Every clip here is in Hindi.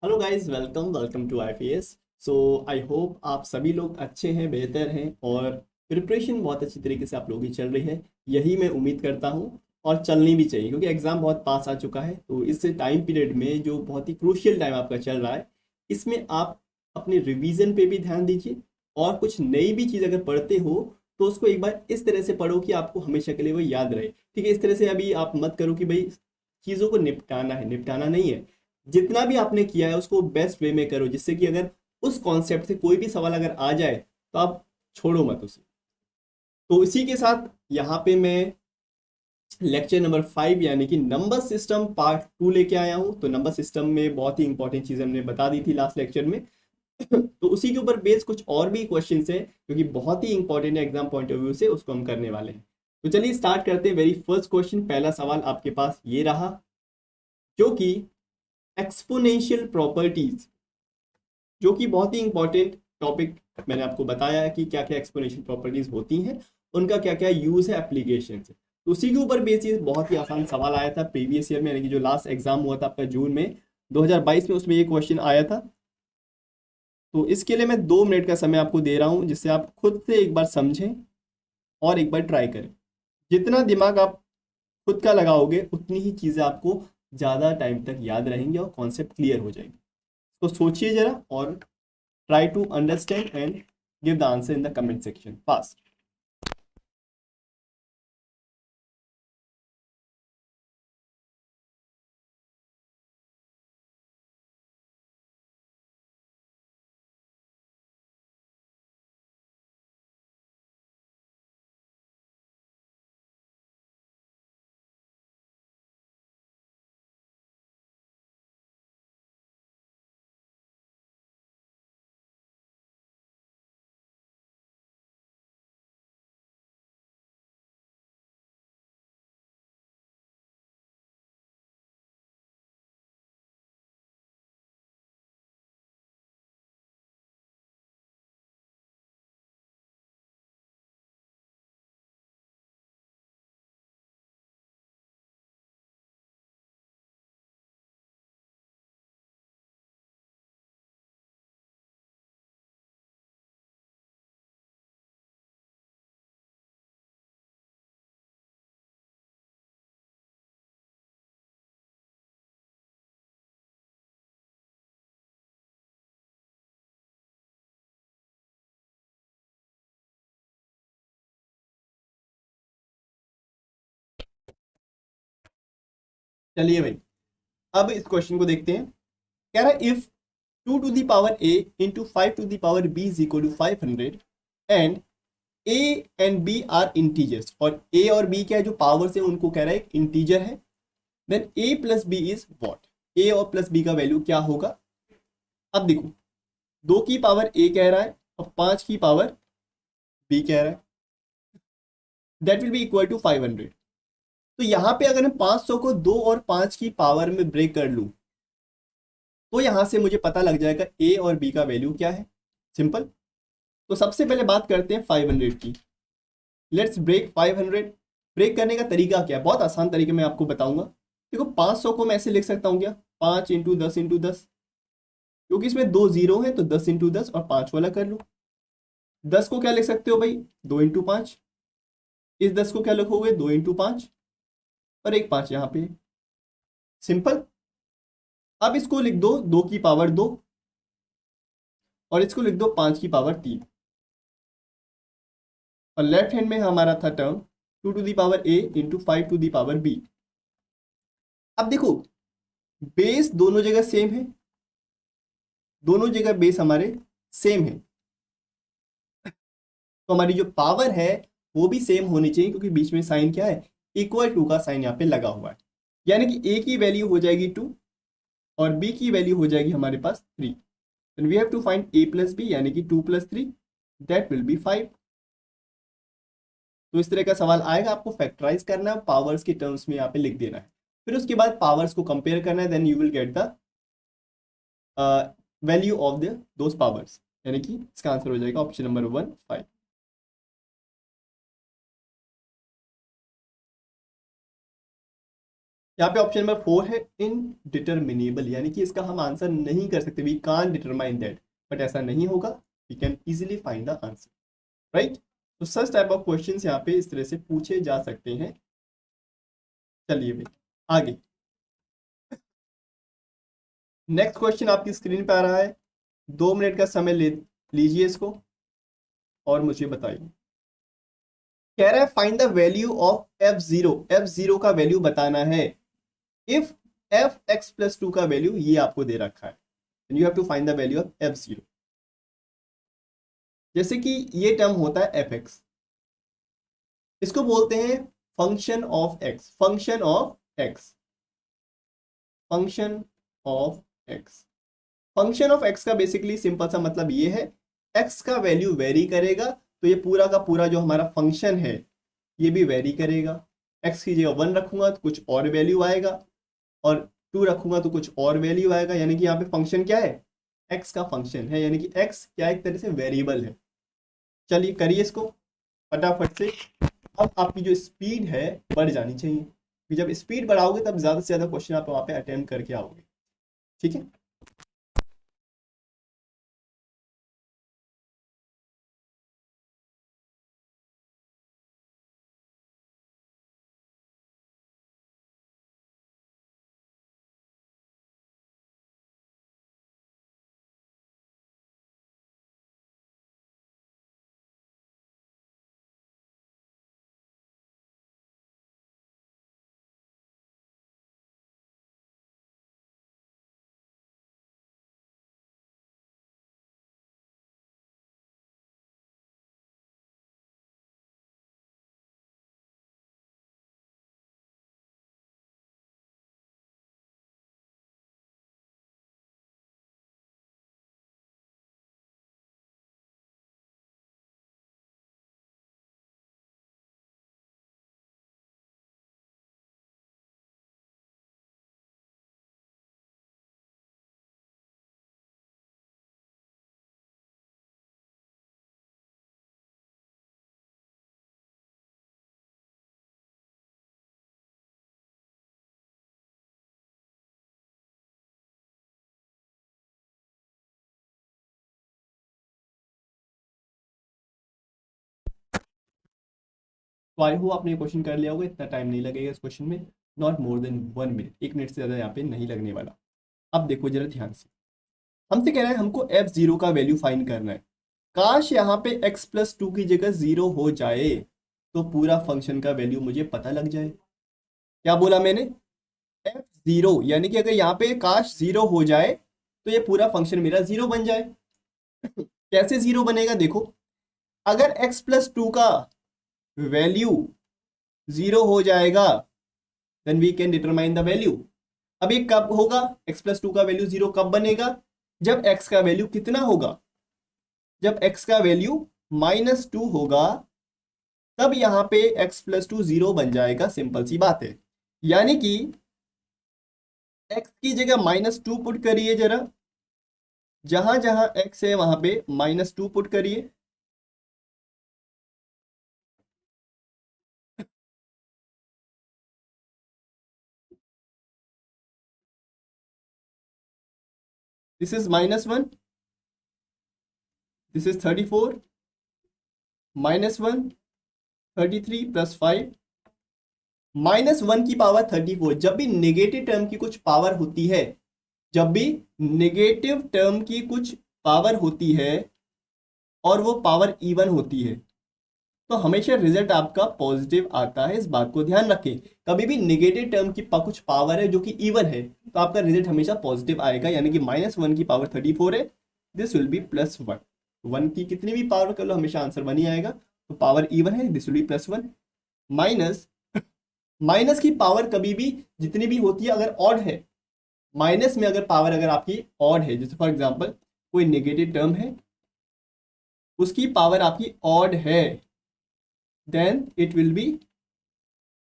Hello guys, welcome welcome to IPS. So I hope आप सभी लोग अच्छे हैं, बेहतर हैं और प्रिपरेशन बहुत अच्छी तरीके से आप लोगों की चल रही है। यही मैं उम्मीद करता हूँ और चलनी भी चाहिए, क्योंकि एग्ज़ाम बहुत पास आ चुका है। तो इस टाइम पीरियड में जो बहुत ही क्रूशियल टाइम आपका चल रहा है, इसमें आप अपने रिवीजन पे भी ध्यान दीजिए। और कुछ नई भी चीज़ अगर पढ़ते हो तो उसको एक बार इस तरह से पढ़ो कि आपको हमेशा के लिए वो याद रहे। ठीक है, इस तरह से अभी आप मत करो कि भाई चीज़ों को निपटाना है, निपटाना नहीं है। जितना भी आपने किया है उसको बेस्ट वे में करो, जिससे कि अगर उस कॉन्सेप्ट से कोई भी सवाल अगर आ जाए तो आप छोड़ो मत उसे। तो इसी के साथ यहाँ पे मैं लेक्चर नंबर 5 यानी कि नंबर सिस्टम पार्ट 2 लेके आया हूँ। तो नंबर सिस्टम में बहुत ही इंपॉर्टेंट चीज़ हमने बता दी थी लास्ट लेक्चर में। तो उसी के ऊपर बेस कुछ और भी क्वेश्चन है, क्योंकि बहुत ही इंपॉर्टेंट है एग्जाम पॉइंट ऑफ व्यू से, उसको हम करने वाले हैं। तो चलिए स्टार्ट करते हैं। वेरी फर्स्ट क्वेश्चन, पहला सवाल आपके पास ये रहा, जो कि एक्सपोनेंशियल प्रॉपर्टीज, जो कि बहुत ही इंपॉर्टेंट टॉपिक। मैंने आपको बताया है कि क्या क्या एक्सपोनेंशियल प्रॉपर्टीज होती हैं, उनका क्या क्या यूज है, एप्लीकेशन है। तो उसी के ऊपर बेसिस बहुत ही आसान सवाल आया था प्रीवियस ईयर में, यानी कि जो लास्ट एग्जाम हुआ था आपका जून में 2022 में, उसमें ये क्वेश्चन आया था। तो इसके लिए मैं 2 मिनट का समय आपको दे रहा हूँ, जिससे आप खुद से एक बार समझें और एक बार ट्राई करें। जितना दिमाग आप खुद का लगाओगे उतनी ही चीज़ें आपको ज़्यादा टाइम तक याद रहेंगी और कॉन्सेप्ट क्लियर हो जाएंगे। तो सोचिए जरा और try to understand and give the answer in the comment section fast. चलिए भाई, अब इस क्वेश्चन को देखते हैं। कह रहा है, if 2 to the power a into 5 to the power b is equal to 500 and a and b are integers, और a और b क्या है, जो पावर्स है उनको कह रहा है इंटीजर है, then a plus b is what. a और प्लस b का वैल्यू क्या होगा। अब देखो, 2 की पावर a कह रहा है और 5 की पावर b कह रहा है, that will be equal to 500। तो यहाँ पे अगर मैं 500 को 2 और 5 की पावर में ब्रेक कर लूँ तो यहां से मुझे पता लग जाएगा ए और बी का वैल्यू क्या है। सिंपल। तो सबसे पहले बात करते हैं 500 की। Let's break 500। ब्रेक करने का तरीका क्या है, बहुत आसान तरीके में आपको बताऊंगा। देखो, 500 को मैं ऐसे लिख सकता हूँ क्या, 5 इंटू 10 इंटू 10, क्योंकि इसमें 2 जीरो है तो 10 इंटू 10 और 5 वाला कर लो। 10 को क्या लिख सकते हो भाई, 2 इंटू 5। इस 10 को क्या लिखोगे, 2 इंटू 5, और एक 5 यहाँ पे। सिंपल। अब इसको लिख दो 2 की पावर 2, और इसको लिख दो 5 की पावर 3, और लेफ्ट हैंड में हमारा था term 2 to the power a into 5 to the power b। अब देखो, बेस दोनों जगह सेम है, दोनों जगह बेस हमारे सेम है, तो हमारी जो पावर है वो भी सेम होनी चाहिए, क्योंकि बीच में साइन क्या है, इक्वल टू का साइन यहाँ पे लगा हुआ है। यानी कि a की वैल्यू हो जाएगी 2 और b की वैल्यू हो जाएगी हमारे पास 3। We have to find a plus b, यानी कि 2 प्लस 3, दैट विल बी 5। तो इस तरह का सवाल आएगा, आपको फैक्टराइज करना है, पावर्स के टर्म्स में यहाँ पे लिख देना है। फिर उसके बाद पावर्स को कंपेयर करना है, then you will get the value of the those powers, यानी कि इसका आंसर हो जाएगा ऑप्शन नंबर 1, 5। यहाँ पे ऑप्शन नंबर 4 है इनडिटरमिनेबल, यानी कि इसका हम आंसर नहीं कर सकते, we can't determine that, but ऐसा नहीं होगा, we can easily find the answer, right. तो सच टाइप ऑफ क्वेश्चंस यहाँ पे इस तरह से पूछे जा सकते हैं। चलिए भाई आगे, नेक्स्ट क्वेश्चन आपकी स्क्रीन पे आ रहा है, 2 मिनट का समय ले लीजिए इसको और मुझे बताइए। कह रहा है find the value of f0, f0 का वैल्यू बताना है इफ f(x+2) का वैल्यू ये आपको दे रखा है, you have to find the value of f0। जैसे कि ये टर्म होता है fx, इसको बोलते हैं function of x, function of x, function of x। Function of x का बेसिकली सिंपल सा मतलब ये है, x का वैल्यू वेरी करेगा, तो ये पूरा का पूरा जो हमारा फंक्शन है ये भी वेरी करेगा। x की जगह 1 रखूंगा तो कुछ और वैल्यू आएगा, और 2 रखूंगा तो कुछ और वैल्यू आएगा, यानी कि यहाँ पे फंक्शन क्या है, x का फंक्शन है, यानी कि x क्या एक तरह से वेरिएबल है। चलिए करिए इसको फटाफट से। अब आपकी जो स्पीड है बढ़ जानी चाहिए, कि जब स्पीड बढ़ाओगे तब ज़्यादा से ज़्यादा क्वेश्चन आप वहाँ पे अटेम्प्ट करके आओगे, ठीक है। तो आई होप आपने क्वेश्चन कर लिया होगा, इतना टाइम नहीं लगेगा इस क्वेश्चन में, not more than 1 minute, 1 minute से ज़्यादा यहाँ पे नहीं लगने वाला। अब देखो जरा ध्यान से, हमसे कह रहा है हमको f0 का वैल्यू फाइंड करना है। काश यहाँ पे x+2 की जगह 0 हो जाए तो पूरा फंक्शन का वैल्यू मुझे पता लग जाए। क्या बोला मैंने, f0, यानी कि अगर यहाँ पे काश 0 हो जाए तो ये पूरा फंक्शन मेरा 0 बन जाए। कैसे 0 बनेगा, देखो अगर x+2 का वैल्यू 0 हो जाएगा then we can determine the value. अब ये कब होगा, x+2 का वैल्यू 0 कब बनेगा, जब x का वैल्यू कितना होगा, जब x का वैल्यू -2 होगा, तब यहाँ पे x+2 0 बन जाएगा, सिंपल सी बात है। यानी कि x की जगह -2 पुट करिए जरा, जहां जहां x है वहां पे -2 पुट करिए, दिस इज -1, दिस इज 34, -1, 33 + 5, -1 की पावर 34। जब भी नेगेटिव टर्म की कुछ पावर होती है, जब भी नेगेटिव टर्म की कुछ पावर होती है और वो पावर इवन होती है, तो हमेशा रिजल्ट आपका पॉजिटिव आता है, इस बात को ध्यान रखें। कभी भी नेगेटिव टर्म की कुछ पावर है जो कि इवन है, तो आपका रिजल्ट हमेशा पॉजिटिव आएगा, यानी कि -1 की पावर 34 है, दिस विल बी +1। 1 की कितनी भी पावर कर लो हमेशा आंसर 1 ही आएगा, तो पावर इवन है, this will be +1। Minus, minus की पावर कभी भी जितनी भी होती है अगर ऑड है, माइनस में अगर पावर अगर आपकी ऑड है, जैसे फॉर एग्जांपल कोई नेगेटिव टर्म है उसकी पावर आपकी ऑड है, then it will be,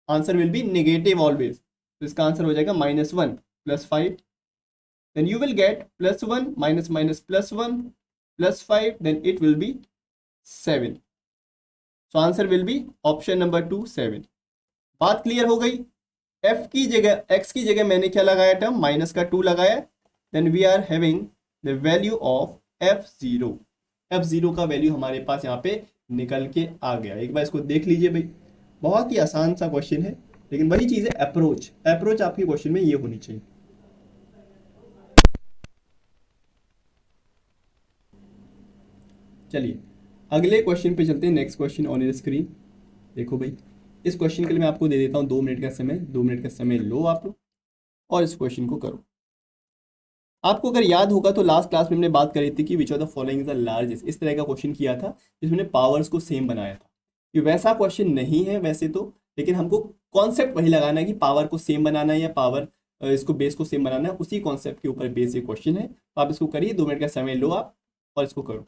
answer will be negative always, तो इसका आंसर हो जाएगा -1 + 5, then you will get +1 - +1 + 5, then it will be 7। So answer will be option number 2, 7। बात क्लियर हो गई। एफ की जगह, एक्स की जगह मैंने क्या लगाया टर्म, माइनस का 2 लगाया, then we are having the value of f0। f0 का वैल्यू हमारे पास यहाँ पे निकल के आ गया। एक बार इसको देख लीजिए भाई, बहुत ही आसान सा क्वेश्चन है, लेकिन वही चीज़ है अप्रोच, अप्रोच आपके क्वेश्चन में ये होनी चाहिए। चलिए अगले क्वेश्चन पे चलते हैं, next question on your screen. देखो भाई, इस क्वेश्चन के लिए मैं आपको दे देता हूँ 2 मिनट का समय, 2 मिनट का समय लो आप लोग और इस क्वेश्चन को करो। आपको अगर याद होगा तो लास्ट क्लास में हमने बात करी थी कि which of the following is the largest, इस तरह का क्वेश्चन किया था जिसमें पावर्स को सेम बनाया था। ये वैसा क्वेश्चन नहीं है वैसे तो, लेकिन हमको कॉन्सेप्ट वही लगाना है कि पावर को सेम बनाना है या पावर इसको बेस को सेम बनाना है, उसी कॉन्सेप्ट के ऊपर बेस ये क्वेश्चन है। तो आप इसको करिए, 2 मिनट का समय लो आप और इसको करो।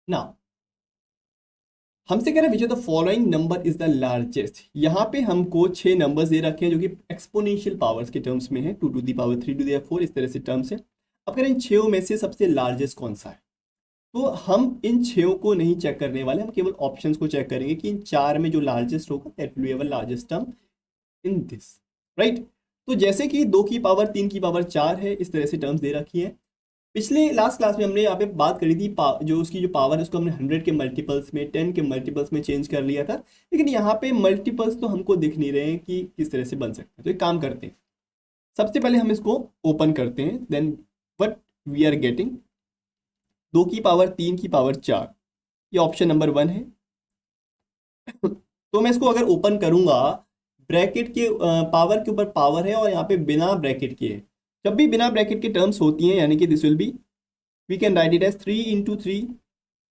ना हमसे कह रहे हैं which of the following number is the largest. यहाँ पे हमको 6 नंबर्स दे रखे हैं जो कि एक्सपोनेंशियल पावर्स के टर्म्स में है, 2 to the power 3 to the power 4, इस तरह से टर्म्स है। अब कह रहे हैं इन 6 में से सबसे लार्जेस्ट कौन सा है। तो हम इन 6 को नहीं चेक करने वाले, हम केवल ऑप्शंस को चेक करेंगे कि इन 4 में जो लार्जेस्ट होगा that will be our largest term in this, right. तो जैसे कि 2 की पावर 3 की पावर 4 है, इस तरह से टर्म्स दे रखी है। पिछले लास्ट क्लास में हमने यहाँ पे बात करी थी जो उसकी जो पावर है उसको हमने 100 के मल्टीपल्स में, 10 के मल्टीपल्स में चेंज कर लिया था, लेकिन यहाँ पे मल्टीपल्स तो हमको दिख नहीं रहे हैं कि किस तरह से बन सकते हैं। तो एक काम करते हैं, सबसे पहले हम इसको ओपन करते हैं, then what we are getting, 2 की पावर 3 की पावर 4, ये ऑप्शन नंबर 1 है। तो मैं इसको अगर ओपन करूंगा, ब्रैकेट के पावर के ऊपर पावर है और यहाँ पे बिना ब्रैकेट के है। जब भी बिना ब्रैकेट के टर्म्स होती हैं यानी कि this will be, we can write it as 3 into 3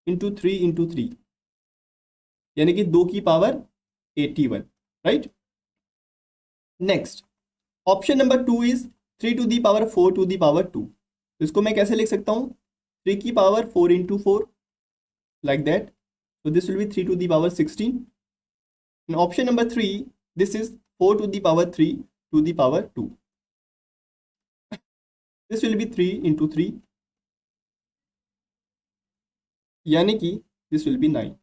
into 3 into 3, यानी कि 2 की पावर 81, right. Next option number 2 is 3 to the power 4 to the power 2। तो इसको मैं कैसे लिख सकता हूँ, 3 की power 4 into 4, like that. So this will be 3 to the power 16. And option number 3, this is 4 to the power 3 to the power 2. This will be 3 into 3, यानी कि this will be 9.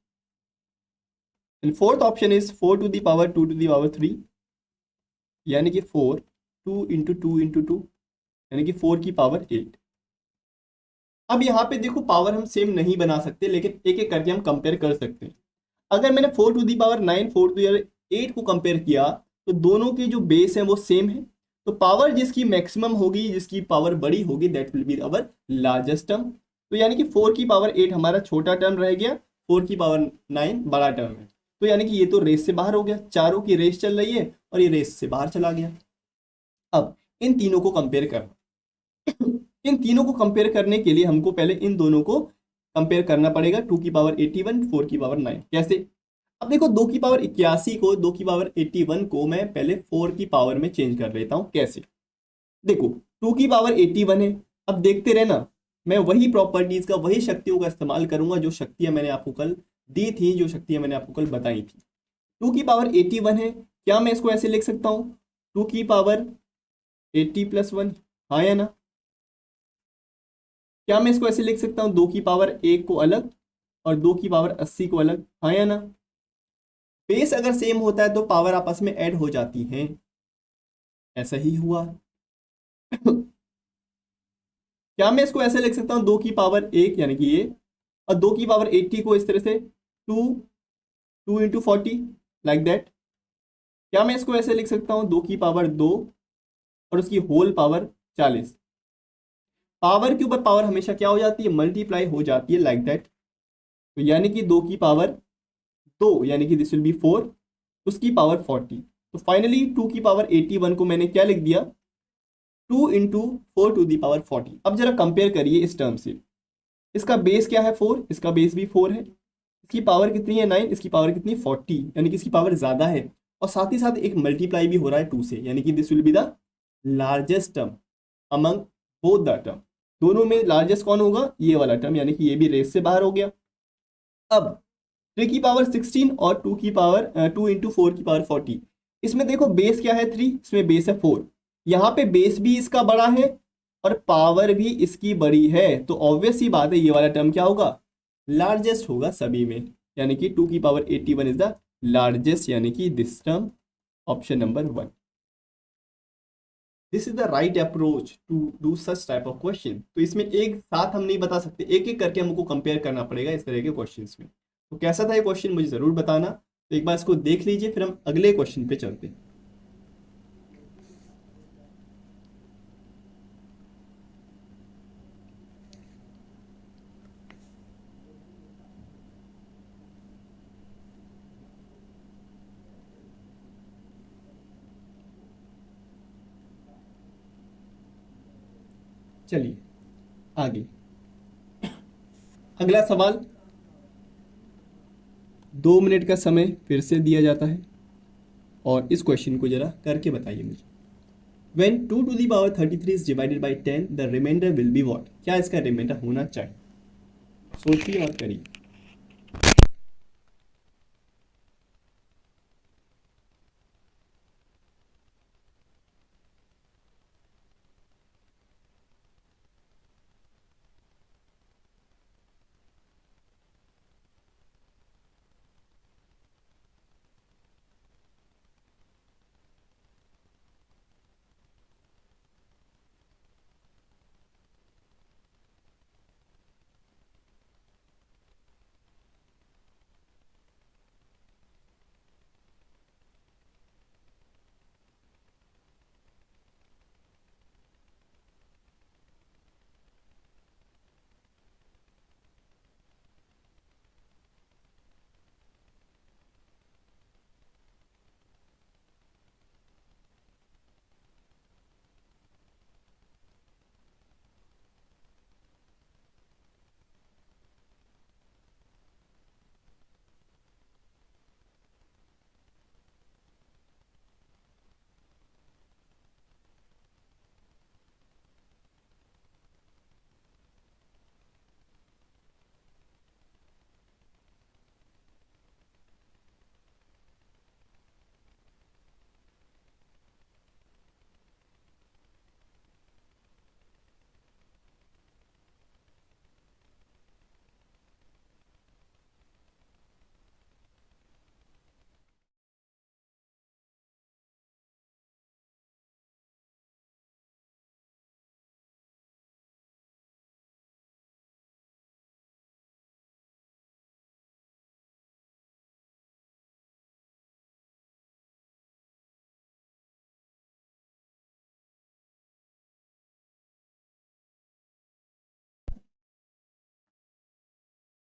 And fourth option is 4 to the power 2 to the power 3, यानी कि 4, 2 into 2 into 2, यानी कि 4 की पावर 8। अब यहाँ पे देखो पावर हम सेम नहीं बना सकते, लेकिन एक एक करके हम कंपेयर कर सकते हैं। अगर मैंने 4 to the power 9, 4 to the power 8 को कंपेयर किया तो दोनों के जो बेस हैं वो सेम है, तो पावर जिसकी मैक्सिमम होगी, जिसकी पावर बड़ी होगी, that will be our largest term. तो यानी कि 4 की पावर 8 हमारा छोटा टर्म रह गया, 4 की पावर 9 बड़ा टर्म है। तो यानी कि ये तो रेस से बाहर हो गया, चारों की रेस चल रही है और ये रेस से बाहर चला गया। अब इन तीनों को कंपेयर करना, इन तीनों को कंपेयर करने के लिए हमको पहले इन दोनों को कंपेयर करना पड़ेगा, 2 की पावर 81, 4 की पावर 9। कैसे, अब देखो 2 की पावर 81 को, 2 की पावर 81 को मैं पहले 4 की पावर में चेंज कर लेता हूँ। कैसे, देखो 2 की पावर 81 है, अब देखते रहना, मैं वही प्रॉपर्टीज का, वही शक्तियों का इस्तेमाल करूंगा जो शक्तियां मैंने आपको कल दी थी, जो शक्तियां मैंने आपको कल बताई थी। 2 की पावर 81 है, क्या मैं इसको ऐसे लिख सकता हूँ, 2 की पावर 80 प्लस 1, हाँ या ना। क्या मैं इसको ऐसे लिख सकता हूँ, 2 की पावर 1 को अलग और 2 की पावर 80 को अलग, हाँ या ना। बेस अगर सेम होता है तो पावर आपस में ऐड हो जाती हैं, ऐसा ही हुआ। क्या मैं इसको ऐसे लिख सकता हूँ 2 की पावर 1 यानी कि ये, और 2 की पावर 80 को इस तरह से 2 2 × 40 लाइक दैट। क्या मैं इसको ऐसे लिख सकता हूँ 2 की पावर 2 और उसकी होल पावर 40। पावर के ऊपर पावर हमेशा क्या हो जाती है, मल्टीप्लाई हो जाती है लाइक दैट। तो यानी कि 2 की पावर 2 यानी कि दिस विल बी 4, उसकी पावर 40। तो फाइनली 2 की पावर 81 को मैंने क्या लिख दिया, 2 × 4 टू दी पावर 40। अब जरा कंपेयर करिए इस टर्म से, इसका बेस क्या है 4, इसका बेस भी 4 है, इसकी पावर कितनी है 9, इसकी पावर कितनी 40, यानी कि इसकी पावर ज़्यादा है। और साथ ही साथ एक मल्टीप्लाई भी हो रहा है 2 से, यानी कि this will be the largest term among both the term. दोनों में लार्जेस्ट कौन होगा, ये वाला टर्म, यानी कि ये भी रेस से बाहर हो गया। अब 3 की पावर 16 और 2 × 4 की पावर 40, इसमें देखो बेस क्या है 3, इसमें बेस है 4, यहाँ पे बेस भी इसका बड़ा है और पावर भी इसकी बड़ी है, तो ऑब्वियस ही बात है ये वाला टर्म क्या होगा, लार्जेस्ट होगा सभी में, यानी कि 2 की पावर 81 इज द लार्जेस्ट, यानी कि this term, option number 1। This is the right approach to do such type of question. तो इसमें एक साथ हम नहीं बता सकते, एक एक करके हमको कंपेयर करना पड़ेगा इस तरह के क्वेश्चंस में। तो कैसा था ये क्वेश्चन मुझे ज़रूर बताना। तो एक बार इसको देख लीजिए, फिर हम अगले क्वेश्चन पे चलते हैं। चलिए आगे, अगला सवाल। 2 मिनट का समय फिर से दिया जाता है और इस क्वेश्चन को जरा करके बताइए मुझे। When 2 to the power 33 is divided by 10, the remainder will be what? क्या इसका रिमाइंडर होना चाहिए, सोचिए और करिए।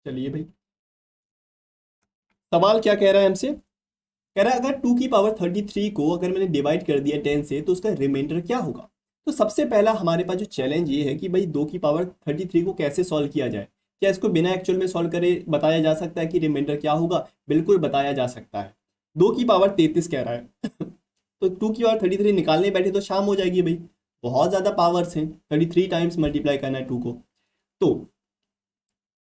चलिए भाई, सवाल क्या कह रहा है हमसे, कह रहा है अगर 2 की पावर 33 को अगर मैंने डिवाइड कर दिया 10 से तो उसका रिमाइंडर क्या होगा। तो सबसे पहला हमारे पास जो चैलेंज ये है कि भाई 2 की पावर 33 को कैसे सॉल्व किया जाए। क्या इसको बिना एक्चुअल में सॉल्व करे बताया जा सकता है कि रिमाइंडर क्या होगा, बिल्कुल बताया जा सकता है। 2 की पावर 33 कह रहा है तो 2 की पावर 33 निकालने बैठे तो शाम हो जाएगी भाई, बहुत ज़्यादा पावर्स हैं, 33 टाइम्स मल्टीप्लाई करना है 2 को। तो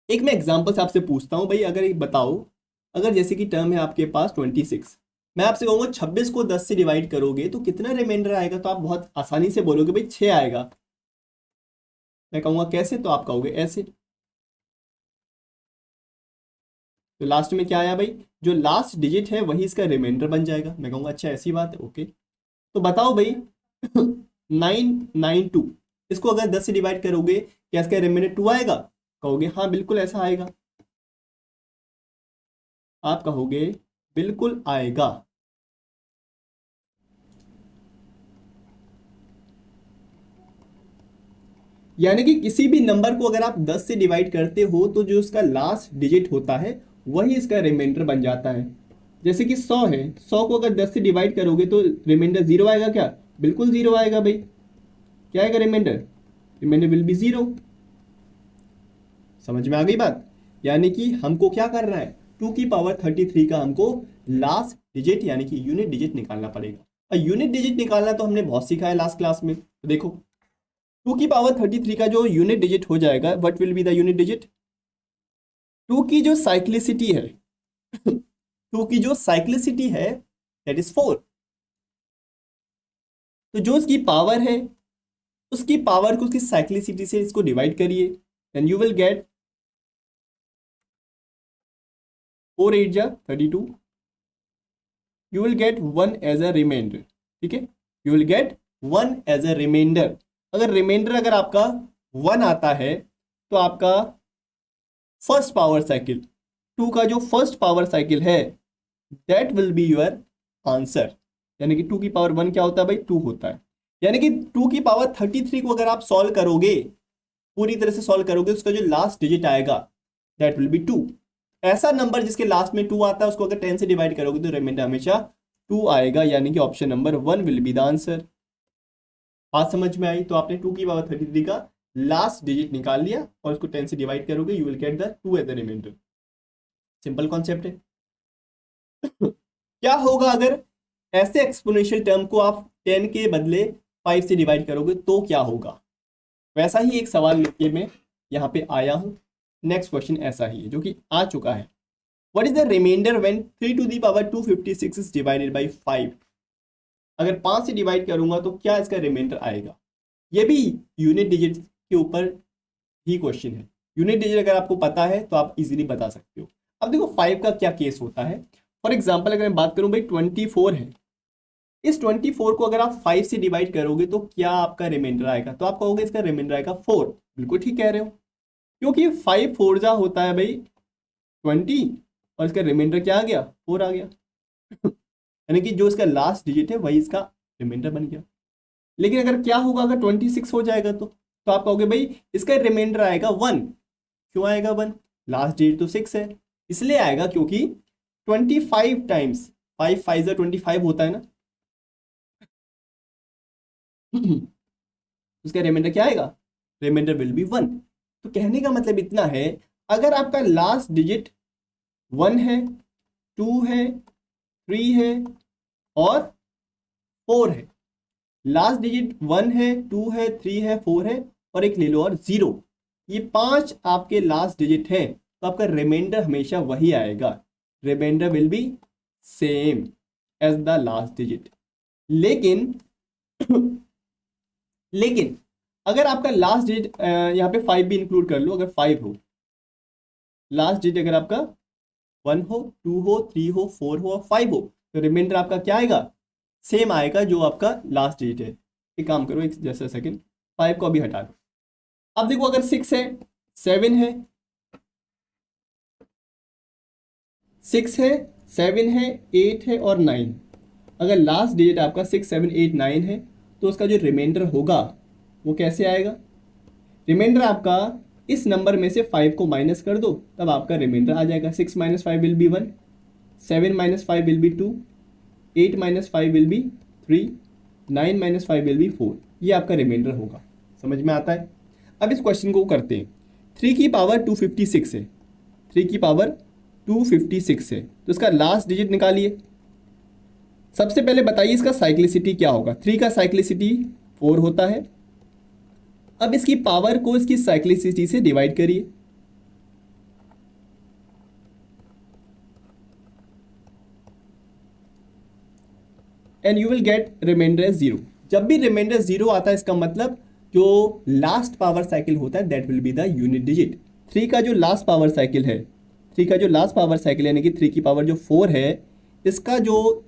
एक मैं एग्जाम्पल से आपसे पूछता हूँ भाई, अगर एक बताओ, अगर जैसे कि टर्म है आपके पास 26, मैं आपसे कहूँगा 26 को 10 से डिवाइड करोगे तो कितना रिमाइंडर आएगा, तो आप बहुत आसानी से बोलोगे भाई 6 आएगा। मैं कहूँगा कैसे, तो आप कहोगे ऐसे। तो लास्ट में क्या आया भाई, जो लास्ट डिजिट है वही इसका रिमाइंडर बन जाएगा। मैं कहूँगा अच्छा ऐसी बात है, ओके। तो बताओ भाई 992, इसको अगर 10 से डिवाइड करोगे क्या इसका रिमाइंडर 2 आएगा? कहोगे हाँ बिल्कुल ऐसा आएगा, आप कहोगे बिल्कुल आएगा। यानी कि किसी भी नंबर को अगर आप 10 से डिवाइड करते हो तो जो उसका लास्ट डिजिट होता है वही इसका रिमाइंडर बन जाता है। जैसे कि 100 है, 100 को अगर 10 से डिवाइड करोगे तो रिमाइंडर 0 आएगा क्या? बिल्कुल 0 आएगा भाई। क्या आएगा रिमाइंडर? Reminder will B 0। समझ में आ गई बात? यानी कि हमको क्या करना है, 2 की पावर 33 का हमको लास्ट डिजिट यानी कि यूनिट डिजिट निकालना पड़ेगा। और यूनिट डिजिट निकालना तो हमने बहुत सीखा है लास्ट क्लास में। तो देखो 2 की पावर 33 का जो यूनिट डिजिट हो जाएगा, what will be the unit digit? 2 की जो साइक्लिसिटी है 2 की जो साइक्लिसिटी है दैट इज 4। तो जो इसकी पावर है उसकी पावर को उसकी साइक्लिसिटी से इसको डिवाइड करिए, देन यू विल गेट 4 8 जा 32, you will get 1 as a reminder. ठीक है, you will get 1 as a reminder. अगर रिमाइंडर अगर आपका 1 आता है तो आपका फर्स्ट पावर साइकिल 2 का जो फर्स्ट पावर साइकिल है that will be your answer. यानी कि 2 की पावर 1 क्या होता है भाई? 2 होता है। यानी कि 2 की पावर 33 को अगर आप सॉल्व करोगे, पूरी तरह से सॉल्व करोगे, उसका जो लास्ट डिजिट आएगा दैट विल बी 2। ऐसा नंबर जिसके लास्ट में 2 आता है उसको अगर 10 से डिवाइड करोगे तो रिमाइंडर हमेशा 2 आएगा। यानी कि option number 1 will be the answer. बात समझ में आई? तो आपने 2 की पावर 33 का लास्ट डिजिट निकाल लिया और उसको 10 से डिवाइड करोगे, you will get the 2 as the reminder. Simple concept है। क्या होगा अगर ऐसे एक्सपोनेंशियल टर्म को आप 10 के बदले 5 से डिवाइड करोगे तो क्या होगा? वैसा ही एक सवाल लेके मैं यहाँ पे आया हूँ। नेक्स्ट क्वेश्चन ऐसा ही है जो कि आ चुका है। What is the reminder when 3 to the power 256 is divided by 5? अगर 5 से डिवाइड करूंगा तो क्या इसका रिमाइंडर आएगा? ये भी यूनिट डिजिट के ऊपर ही क्वेश्चन है। यूनिट डिजिट अगर आपको पता है तो आप इजीली बता सकते हो। अब देखो 5 का क्या केस होता है। फॉर एग्जाम्पल अगर मैं बात करूं भाई 24 है, इस 24 को अगर आप 5 से डिवाइड करोगे तो क्या आपका रिमाइंडर आएगा? तो आप कहोगे इसका रिमाइंडर आएगा 4। बिल्कुल ठीक कह रहे हो, क्योंकि 5 4 जा होता है भाई 20 और इसका रिमाइंडर क्या आ गया? 4 आ गया। यानी कि जो इसका लास्ट डिजिट है वही इसका रिमाइंडर बन गया। लेकिन अगर क्या होगा अगर 26 हो जाएगा तो आप कहोगे भाई इसका रिमाइंडर आएगा 1। क्यों आएगा 1? लास्ट डिजिट तो 6 है, इसलिए आएगा क्योंकि 25 टाइम्स 5 5 25 होता है ना। उसका रिमाइंडर क्या आएगा? Reminder will be 1। तो कहने का मतलब इतना है, अगर आपका लास्ट डिजिट 1 है, 2 है, 3 है और 4 है, लास्ट डिजिट 1 है, 2 है, 3 है, 4 है और एक ले लो और 0, ये 5 आपके लास्ट डिजिट है, तो आपका रिमाइंडर हमेशा वही आएगा। Reminder will be same as the last digit. लेकिन लेकिन अगर आपका लास्ट डिजिट यहाँ पे 5 भी इंक्लूड कर लो, अगर 5 हो लास्ट डिजिट, अगर आपका 1 हो, 2 हो, 3 हो, 4 हो और 5 हो, तो रिमाइंडर आपका क्या आएगा? सेम आएगा जो आपका लास्ट डिजिट है। एक काम करो, एक जैसा सेकंड 5 को अभी हटा दो। अब देखो अगर 6 है, 7 है, 6 है, 7 है, 8 है और 9, अगर लास्ट डिजिट आपका 6 7 8 9 है तो उसका जो रिमाइंडर होगा वो कैसे आएगा? रिमाइंडर आपका इस नंबर में से 5 को माइनस कर दो, तब आपका रिमाइंडर आ जाएगा। 6 - 5 will be 1, 7 - 5 will be 2, 8 - 5 will be 3, 9 - 5 will be 4। ये आपका रिमाइंडर होगा। समझ में आता है? अब इस क्वेश्चन को करते हैं। 3 की पावर 256 है, 3 की पावर 256 है, तो इसका लास्ट डिजिट निकालिए। सबसे पहले बताइए इसका साइक्लिसिटी क्या होगा। 3 का साइक्लिसिटी 4 होता है। अब इसकी पावर को इसकी साइक्लिसिटी से डिवाइड करिए। And you will get reminder 0। जब भी रिमाइंडर 0 आता है इसका मतलब जो लास्ट पावर साइकिल होता है that will be the unit digit. 3 का जो लास्ट पावर साइकिल है थ्री का जो लास्ट पावर साइकिल यानी कि थ्री की पावर जो फोर है, इसका जो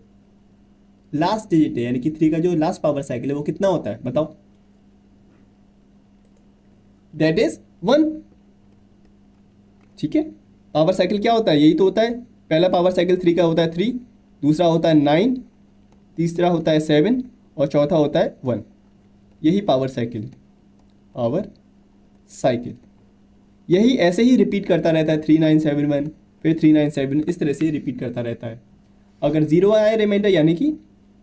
लास्ट डिजिट है यानी कि थ्री का जो लास्ट पावर साइकिल है वो कितना होता है बताओ? That is one. ठीक है, पावर साइकिल क्या होता है? यही तो होता है। पहला पावर साइकिल थ्री का होता है थ्री, दूसरा होता है नाइन, तीसरा होता है सेवन और चौथा होता है वन। यही पावर साइकिल है, पावर साइकिल। यही ऐसे ही रिपीट करता रहता है, 3971 फिर 397, इस तरह से रिपीट करता रहता है। अगर जीरो आया रिमाइंडर यानी कि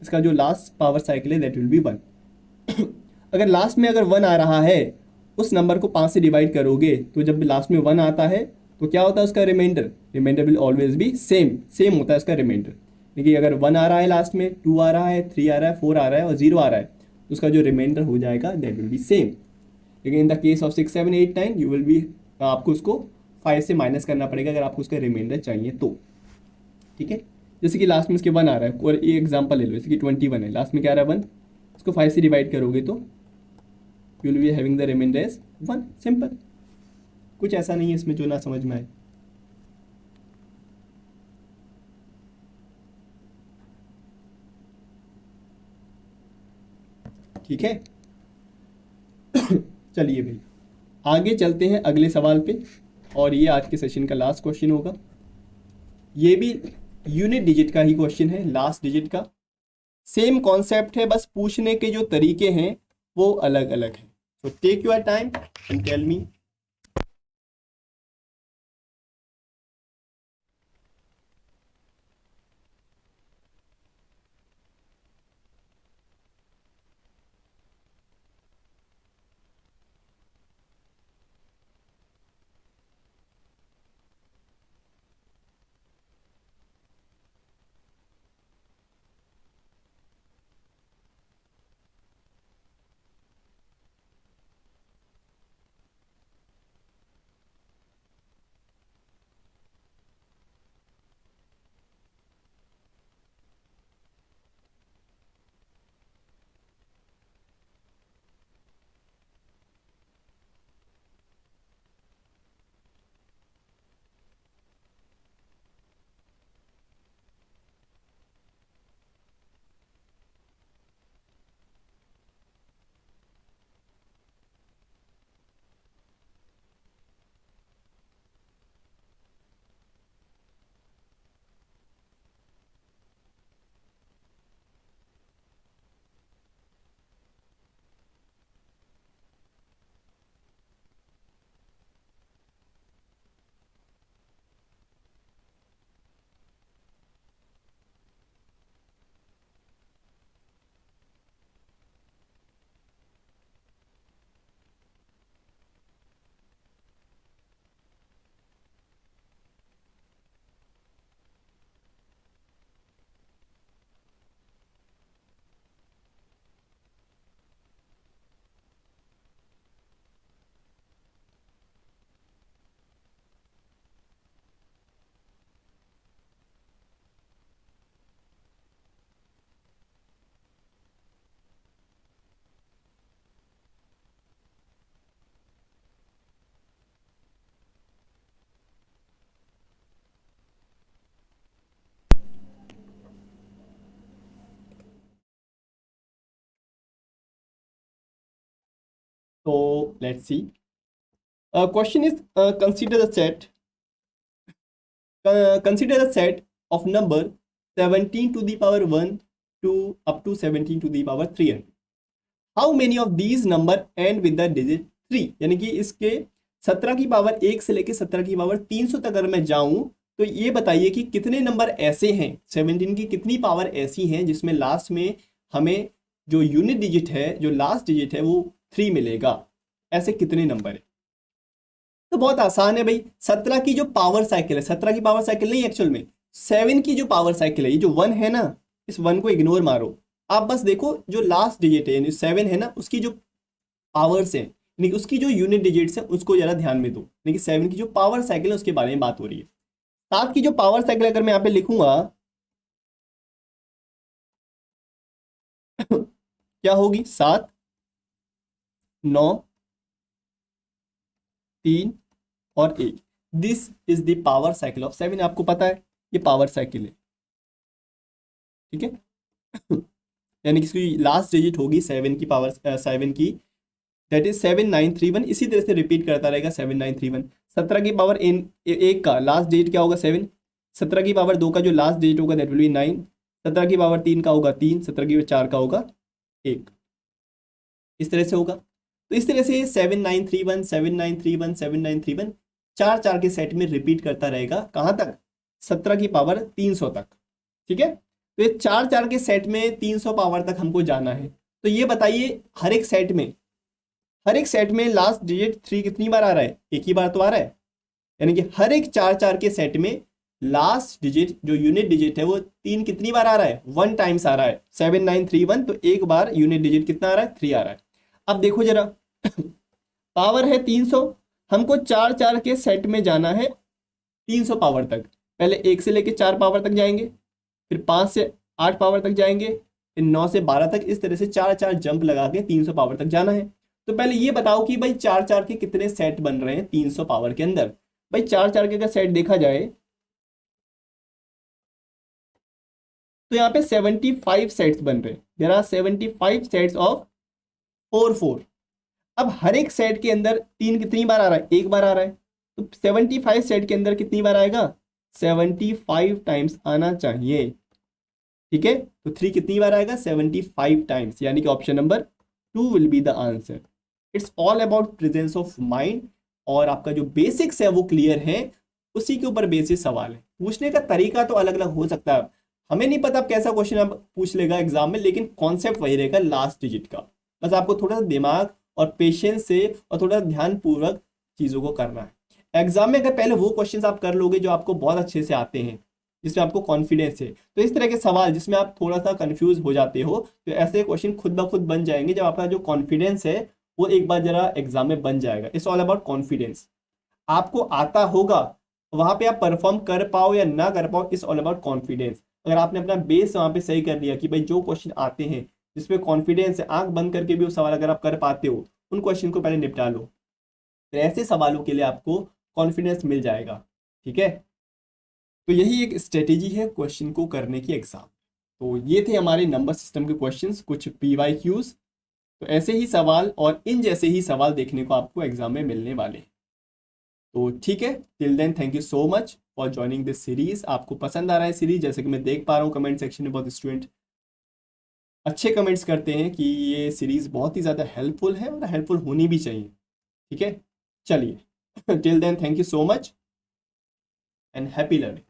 इसका जो लास्ट पावर साइकिल है दैट विल बी वन। अगर लास्ट में अगर वन आ रहा है, उस नंबर को पाँच से डिवाइड करोगे तो जब लास्ट में वन आता है तो क्या होता है उसका reminder? Reminder will always be same, same होता है उसका रिमाइंडर। देखिए अगर वन आ रहा है लास्ट में, टू आ रहा है, थ्री आ रहा है, फोर आ रहा है और जीरो आ रहा है तो उसका जो रिमाइंडर हो जाएगा दैट विल बी सेम। लेकिन in the case of 6 7 8 9 you will be, आपको उसको 5 से माइनस करना पड़ेगा अगर आपको उसका रिमाइंडर चाहिए तो। ठीक है, जैसे कि लास्ट में इसके वन आ रहा है और एक एग्जांपल ले लो, जैसे कि 21 है, लास्ट में क्या आ रहा है वन, इसको 5 से डिवाइड करोगे तो you will be having the reminder as one. Simple, कुछ ऐसा नहीं है इसमें जो ना समझ में आए। ठीक है, चलिए भाई आगे चलते हैं अगले सवाल पे, और ये आज के सेशन का लास्ट क्वेश्चन होगा। ये भी यूनिट डिजिट का ही क्वेश्चन है, लास्ट डिजिट का। सेम कॉन्सेप्ट है, बस पूछने के जो तरीके हैं वो अलग अलग हैं। So take your time and tell me. तो let's see, question is consider the set, consider a set of number 17 to the power 1 to up to 17 to the power 300. How many of these number end with the digit 3? यानी कि इसके 17 की पावर 1 से लेके 17 की पावर 300 तक अगर मैं जाऊं तो ये बताइए कि कितने नंबर ऐसे हैं, 17 की कितनी पावर ऐसी हैं जिसमें लास्ट में हमें जो यूनिट डिजिट है, जो लास्ट डिजिट है वो 3 मिलेगा। ऐसे कितने नंबर है? तो बहुत आसान है भाई, 17 की जो पावर साइकिल है, 17 की पावर साइकिल नहीं एक्चुअल में 7 की जो पावर साइकिल है, ये जो 1 है ना, इस 1 को इग्नोर मारो, आप बस देखो जो लास्ट डिजिट है यानी 7 है ना, उसकी जो पावर्स है यानी कि उसकी जो यूनिट डिजिट्स है उसको जरा ध्यान में दो। यानी कि 7 की जो पावर साइकिल है उसके बारे में बात हो रही है। 7 की जो पावर साइकिल अगर मैं यहाँ पे लिखूंगा क्या होगी? 7 9 3 और 1। This is the power cycle of 7, आपको पता है ये पावर साइकिल है, ठीक है। यानी कि इसकी लास्ट डिजिट होगी 7 की पावर 7 की, दैट इज 7931। इसी तरह से रिपीट करता रहेगा 7931। 17 की पावर एन एक का लास्ट डिजिट क्या होगा 7, 17 की पावर 2 का जो लास्ट डिजिट होगा दैट विल बी 9, 17 की पावर 3 का होगा 3, 17 की पावर 4 का होगा 1, इस तरह से होगा। तो इस तरह से 7931 7931 7931 चार चार के सेट में रिपीट करता रहेगा, कहाँ तक, 17 की पावर 300 तक, ठीक है। तो ये चार चार के सेट में 300 पावर तक हमको जाना है। तो ये बताइए हर एक सेट में लास्ट डिजिट 3 कितनी बार आ रहा है, एक ही बार तो आ रहा है। यानी कि हर एक चार चार के सेट में लास्ट डिजिट जो यूनिट डिजिट है वो 3 कितनी बार आ रहा है, 1 टाइम्स आ रहा है। 7931 तो एक बार यूनिट डिजिट कितना आ रहा है, 3 आ रहा है। अब देखो जरा पावर है 300, हमको चार चार के सेट में जाना है 300 पावर तक। पहले 1 से लेके 4 पावर तक जाएंगे, फिर 5 से 8 पावर तक जाएंगे, फिर 9 से 12 तक, इस तरह से चार चार जंप लगा के 300 पावर तक जाना है। तो पहले ये बताओ कि भाई चार चार के कितने सेट बन रहे हैं 300 पावर के अंदर। भाई चार चार के अगर सेट देखा जाए तो यहाँ पे 75 सेट्स बन रहे हैं, देयर आर 75 सेट्स ऑफ 4 4। अब हर एक सेट के अंदर 3 कितनी बार आ रहा है, एक बार आ रहा है। तो 75 सेट के अंदर कितनी बार आएगा, 75 टाइम्स आना चाहिए, ठीक है। तो 3 कितनी बार आएगा, 75 टाइम्स, यानी कि option number 2 will be the answer. It's all about presence of mind, और आपका जो बेसिक्स है वो क्लियर है, उसी के ऊपर बेसिस सवाल है। पूछने का तरीका तो अलग अलग हो सकता है, हमें नहीं पता अब कैसा क्वेश्चन आप पूछ लेगा एग्जाम में, लेकिन कॉन्सेप्ट वही रहेगा लास्ट डिजिट का। बस आपको थोड़ा सा दिमाग और पेशेंस से और थोड़ा ध्यान पूर्वक चीज़ों को करना है। एग्जाम में अगर पहले वो क्वेश्चंस आप कर लोगे जो आपको बहुत अच्छे से आते हैं, जिसमें आपको कॉन्फिडेंस है, तो इस तरह के सवाल जिसमें आप थोड़ा सा कंफ्यूज हो जाते हो, तो ऐसे क्वेश्चन खुद ब खुद बन जाएंगे जब आपका जो कॉन्फिडेंस है वो एक बार जरा एग्जाम में बन जाएगा। It's all about confidence. आपको आता होगा, वहां पे आप परफॉर्म कर पाओ या ना कर पाओ, इट्स ऑल अबाउट कॉन्फिडेंस। अगर आपने अपना बेस वहां पे सही कर लिया कि भाई जो क्वेश्चन आते हैं जिसमें कॉन्फिडेंस है, आंख बंद करके भी वो सवाल अगर आप कर पाते हो, उन क्वेश्चन को पहले निपटा लो, फिर ऐसे सवालों के लिए आपको कॉन्फिडेंस मिल जाएगा, ठीक है। तो यही एक स्ट्रेटेजी है क्वेश्चन को करने की एग्जाम। तो ये थे हमारे नंबर सिस्टम के क्वेश्चंस, कुछ PYQs। तो ऐसे ही सवाल और इन जैसे ही सवाल देखने को आपको एग्जाम में मिलने वाले हैं। तो ठीक है, till then thank you so much for joining this series. आपको पसंद आ रहा है सीरीज, जैसे कि मैं देख पा रहा हूँ कमेंट सेक्शन में बहुत स्टूडेंट अच्छे कमेंट्स करते हैं कि ये सीरीज बहुत ही ज़्यादा हेल्पफुल है और हेल्पफुल होनी भी चाहिए, ठीक है। चलिए till then thank you so much and happy learning.